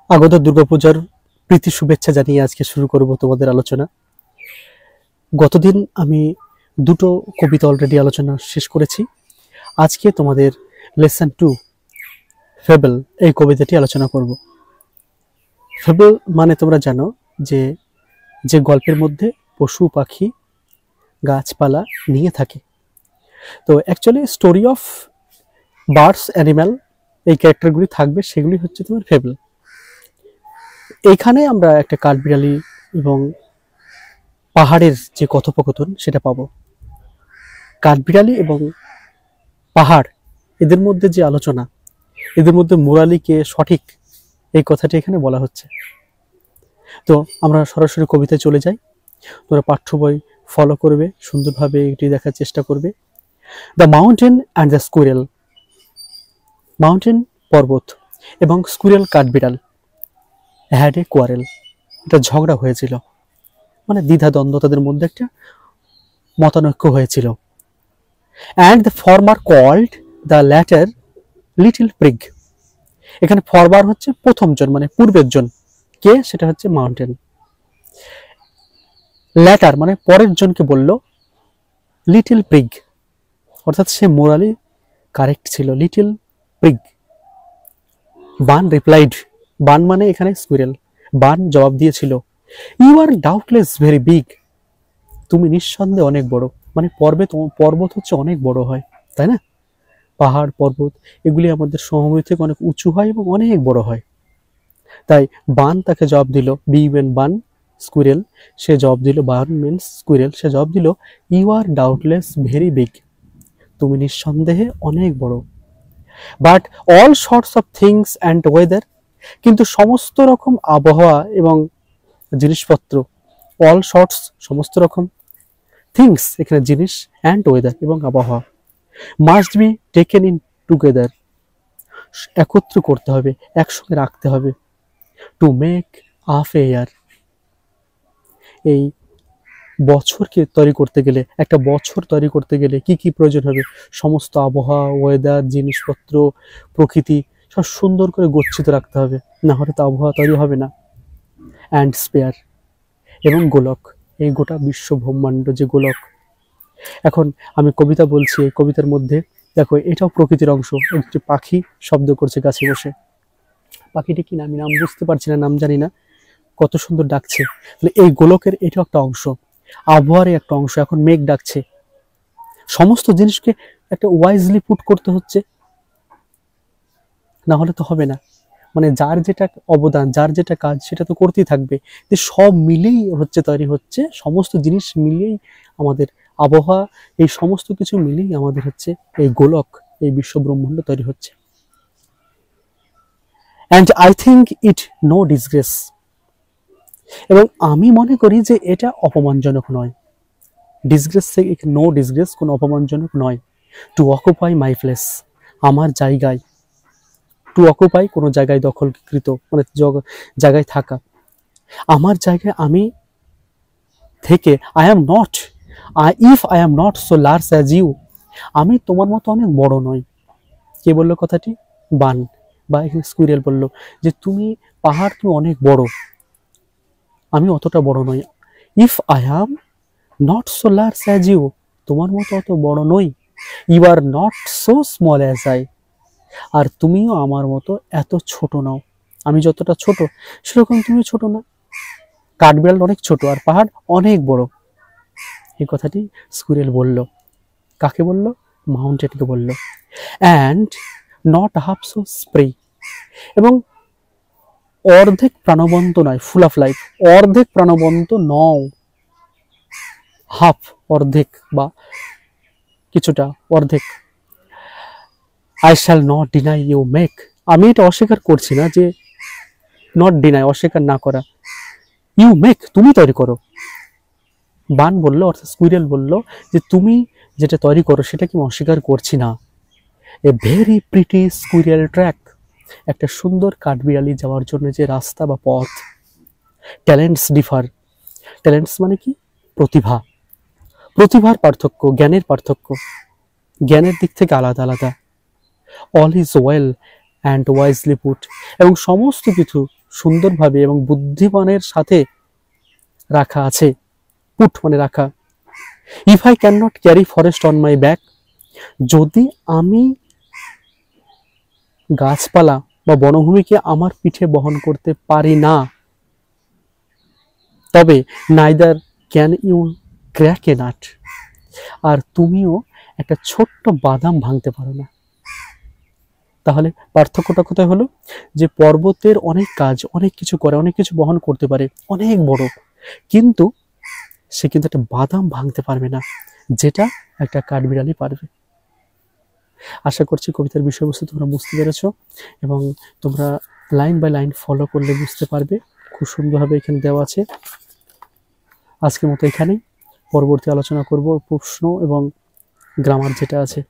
আগত দুর্গাপূজার প্রীতি শুভেচ্ছা জানিয়ে আজকে শুরু করব তোমাদের আলোচনা। গতদিন আমি দুটো কবিতা অলরেডি আলোচনা শেষ করেছি। আজকে তোমাদের লেসন 2 ফেবল এই কবিতাটি আলোচনা করব। ফেবল মানে তোমরা জানো যে যে গল্পের মধ্যে পশু পাখি গাছপালা নিয়ে থাকে। তো actually story of birds animal এই ক্যারেক্টারগুলি থাকবে, সেগুলি হচ্ছে তোমার ফেবল। এইখানে আমরা একটা কাঠবিড়ালি এবং পাহাড়ের যে কথোপকথন সেটা পাবো। কাঠবিড়ালি এবং পাহাড় এদের মধ্যে যে আলোচনা, এদের মধ্যে মোরালিকে সঠিক, এই কথাটি এখানে বলা হচ্ছে। তো আমরা সরাসরি কবিতায় চলে যাই। তোমরা পাঠ্য বই ফলো করবে, সুন্দরভাবে এটি দেখার চেষ্টা করবে। The mountain and the squirrel. Mountain পর্বত এবং স্কুইরেল কাঠবিড়াল হ্যাড এ কোয়ারেল, এটা ঝগড়া হয়েছিল, মানে দ্বিধা দ্বন্দ্ব, তাদের মধ্যে একটা মতানৈক্য হয়েছিল। And the former called the latter little prig. এখানে ফরবার হচ্ছে প্রথম জন, মানে পূর্বের জন, কে সেটা হচ্ছে মাউন্টেন। ল্যাটার মানে পরের জনকে বলল লিটল প্রিগ, অর্থাৎ সে মোরালি কারেক্ট ছিল, little prig. Bun replied, Bun মানে এখানে স্কুইরেল, বান জবাব দিয়েছিল you are doubtless very big, তুমি নিঃসন্দেহে অনেক বড়। মানে পর্বত হচ্ছে অনেক বড় হয়, তাই না? পাহাড় পর্বত এগুলি আমাদের সমভূমি থেকে অনেক উঁচু হয় এবং অনেক বড় হয়। তাই বান তাকে জবাব দিল, বি ওয়েন বান স্কুইরেল, সে জবাব দিল, বান মিনস স্কুইরেল, সে জবাব দিল you are doubtless very big, তুমি নিঃসন্দেহে অনেক বড়। But all sorts of things and weather, কিন্তু সমস্ত রকম আবহাওয়া এবং জিনিসপত্র, অল সর্টস সমস্ত রকম, থিংস এখানে জিনিস, অ্যান্ড ওয়েদার এবং আবহাওয়া, must be taken in together, একত্র করতে হবে, একসঙ্গে রাখতে হবে। টু মেক আপ এ ইয়ার, এই বছরকে তৈরি করতে গেলে, একটা বছর তৈরি করতে গেলে কি কি প্রয়োজন হবে, সমস্ত আবহাওয়া, ওয়েদার, জিনিসপত্র, প্রকৃতি সব সুন্দর করে গচ্ছিত রাখতে হবে, না হলে তো আবহাওয়া তৈরি হবে না। অ্যান্ড স্পেয়ার, এবং গোলক, এই গোটা বিশ্ব ব্রহ্মাণ্ড যে গোলক। এখন আমি কবিতা বলছি, এই কবিতার মধ্যে দেখো এটাও প্রকৃতির অংশ। একটি পাখি শব্দ করছে গাছে বসে, পাখিটি কি নাম বুঝতে পারছি না, নাম জানি না, কত সুন্দর ডাকছে। তাহলে এই গোলকের এটাও একটা অংশ, আবহাওয়ারই একটা অংশ। এখন মেঘ ডাকছে, সমস্ত জিনিসকে একটা ওয়াইজলি পুট করতে হচ্ছে, না হলে তো হবে না। মানে যার যেটা অবদান, যার যেটা কাজ, সেটা তো করতেই থাকবে। যে সব মিলেই হচ্ছে তৈরি হচ্ছে, সমস্ত জিনিস মিলিয়েই আমাদের আবহাওয়া, এই সমস্ত কিছু মিলেই আমাদের হচ্ছে এই গোলক, এই বিশ্ব ব্রহ্মাণ্ড তৈরি হচ্ছে। And I think it no disgrace, এবং আমি মনে করি যে এটা অপমানজনক নয়। ডিসগ্রেস থেকে নো ডিসগ্রেস, কোনো অপমানজনক নয়। টু অকুপাই মাই প্লেস, আমার জায়গায়, টু অকুপাই কোনো জায়গায় দখলকৃত, মানে জায়গায় থাকা, আমার জায়গায় আমি থেকে, I am not, if I am not so large as you, আমি তোমার মতো অনেক বড় নই। কে বললো কথাটি? বান, বা এখানে স্কুইরেল বলল যে তুমি পাহাড়, তুমি অনেক বড়, আমি অতটা বড় নই। If I am not so large as you, তোমার মতো অত বড় নই। You are not so small as I, আর তুমিও আমার মতো এত ছোট নাও। আমি যতটা ছোট সেরকম তুমি ছোট না। কাঠবিড়াল অনেক ছোট আর পাহাড় অনেক বড়। এই কথাটি স্কুইরেল বলল। কাকে বলল? মাউন্টেনকে বলল। And not half so spray, এবং অর্ধেক প্রাণবন্ত নয়, ফুল অফ লাইফ, অর্ধেক প্রাণবন্ত নও। হাফ অর্ধেক, বা কিছুটা, অর্ধেক। I shall not deny you make, আমি এটা অস্বীকার করছি না, যে নট ডিনাই অস্বীকার না করা, ইউ মেক তুমি তৈরি করো। বান বলল, অর্থাৎ স্কুইরেল বলল যে তুমি যেটা তৈরি করো সেটা কি অস্বীকার করছি না। A very pretty squirrel track, একটা সুন্দর কাঠবিড়ালি যাওয়ার জন্য যে রাস্তা বা পথ। ট্যালেন্টস ডিফার, ট্যালেন্টস মানে কি? প্রতিভা, প্রতিভার পার্থক্য, জ্ঞানের পার্থক্য, জ্ঞানের দিক থেকে আলাদা আলাদা। All is well and wisely put, এবং সমস্ত কিছু সুন্দরভাবে এবং বুদ্ধিমানের সাথে রাখা আছে। পুট মানে রাখা। If I can not carry forest on my back, যদি আমি গাছপালা বা বনভূমিকে আমার পিঠে বহন করতে পারি না, তবে neither can you crack a nut, আর তুমিও একটা ছোট্ট বাদাম ভাঙতে পারো না। তাহলে পার্থক্যটা কোথায় হলো? যে পর্বতের অনেক কাজ, অনেক কিছু করে, অনেক কিছু বহন করতে পারে, অনেক বড়, কিন্তু সে কিন্তু একটা বাদাম ভাঙতে পারবে না, যেটা একটা কাঠবিড়ালি পারবে। আশা করছি কবিতার বিষয়বস্তু তোমরা বুঝতে পেরেছো, এবং তোমরা লাইন বাই লাইন ফলো করলে বুঝতে পারবে। খুব সুন্দরভাবে এখানে দেওয়া আছে। আজকের মতো এখানেই, পরবর্তী আলোচনা করব প্রশ্ন এবং গ্রামার যেটা আছে।